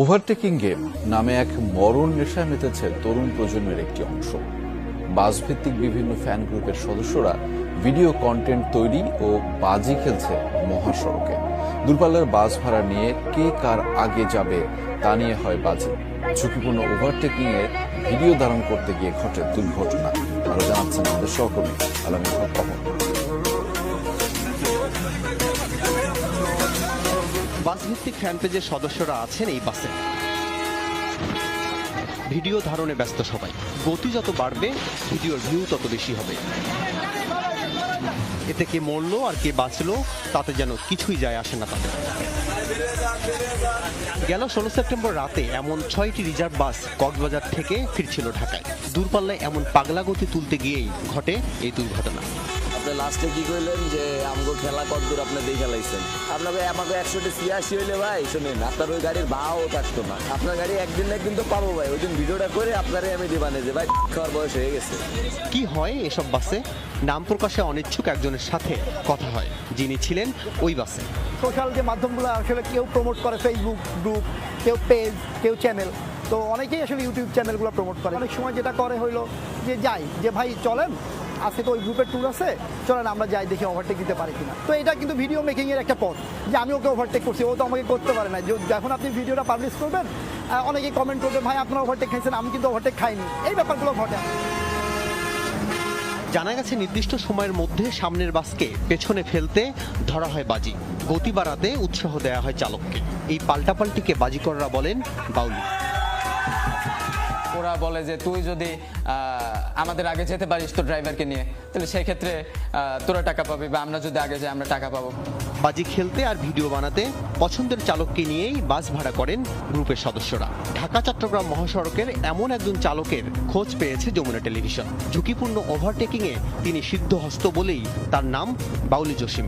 Overtaking game নামে এক মরণ নেশায় মেতেছে তরুণ প্রজন্মের একটি অংশ। বাসভিত্তিক বিভিন্ন ফ্যান গ্রুপের সদস্যরা ভিডিও কন্টেন্ট তৈরি ও বাজি খেলছে মহাসড়কে। দূরপাল্লার বাস ভাড়া নিয়ে কে কার আগে যাবে তা নিয়ে হয় বাজি। ঝুঁকিপূর্ণ ওভারটেকিং এ ভিডিও ধারণ করতে গিয়ে ঘটে দুর্ঘটনা। আরো জানাচ্ছেন আমাদের সহকর্মী আলামিন হক অমর। বাসভিত্তিক ফ্যান পেজের সদস্যরা আছেন এই বাসে। ভিডিও ধারণে ব্যস্ত সবাই। গতি যত বাড়বে ভিডিওর ভিউ তত বেশি হবে। এতে কে মরলো আর কে বাঁচলো তাতে যেন কিছুই যায় আসে না তাদের। গেল 16 সেপ্টেম্বর রাতে এমন 6টি রিজার্ভ বাস কক্সবাজার থেকে ফিরছিল ঢাকায়। দূরপাল্লায় এমন পাগলা গতি তুলতে গিয়েই ঘটে এই দুর্ঘটনা। আপনি লাস্টে কি কইলেন যে আমগো খেলা কতদূর আপনি দিয়ে খেলাইছেন? আপনাকে আমাকে 180 হইলে ভাই শুনেন, আপনার ওই গাড়ির ভাও থাকতো না। আপনার গাড়ি একদিন না একদিন তো পাবো ভাই। ওই দিন ভিডিওটা করে আপনারে আমি দিবানে যে ভাই খাওয়ার বয়স হয়ে গেছে। কি হয় এসব বাসে? নাম প্রকাশে অনিচ্ছুক একজনের সাথে কথা হয়, যিনি ছিলেন ওই বাসে। সোশ্যাল যে মাধ্যমগুলো আসলে কেউ প্রমোট করে, ফেসবুক গ্রুপ, কেউ পেজ, কেউ চ্যানেল, তো অনেকেই আসলে ইউটিউব চ্যানেলগুলো প্রমোট করে। অনেক সময় যেটা করে হইলো যে যাই যে ভাই চলেন আজকে তো ওই গ্রুপের ট্যুর আছে, চলেন আমরা যাই দেখি ওভারটেক দিতে পারি কিনা। তো এটা কিন্তু ভিডিও মেকিং এর একটা পথ, যে আমি ওকে ওভারটেক করছি, ও তো আমাকে করতে পারে না। যখন আপনি ভিডিওটা পাবলিশ করবেন অনেকেই কমেন্ট করবে ভাই আপনারা ওভারটেক খাইছেন, আমি কিন্তু ওভারটেক খাইনি। এই ব্যাপারগুলো ঘটে। জানা গেছে নির্দিষ্ট সময়ের মধ্যে সামনের বাসকে পেছনে ফেলতে ধরা হয় বাজি। গতি বাড়াতে উৎসাহ দেওয়া হয় চালককে। এই পাল্টাপাল্টিকে বাজিকররা বলেন বাউলি। ওরা বলে যে তুই যদি আমাদের আগে যেতে পারিস তোর ড্রাইভারকে নিয়ে, তাহলে সেই ক্ষেত্রে তোরা টাকা পাবি, বা আমরা যদি আগে যাই আমরা টাকা পাবো। বাজি খেলতে আর ভিডিও বানাতে পছন্দের চালককে নিয়েই বাস ভাড়া করেন গ্রুপের সদস্যরা। ঢাকা চট্টগ্রাম মহাসড়কের এমন একজন চালকের খোঁজ পেয়েছে যমুনা টেলিভিশন। ঝুঁকিপূর্ণ ওভারটেকিংয়ে তিনি সিদ্ধহস্ত বলেই তার নাম বাউলি জসিম।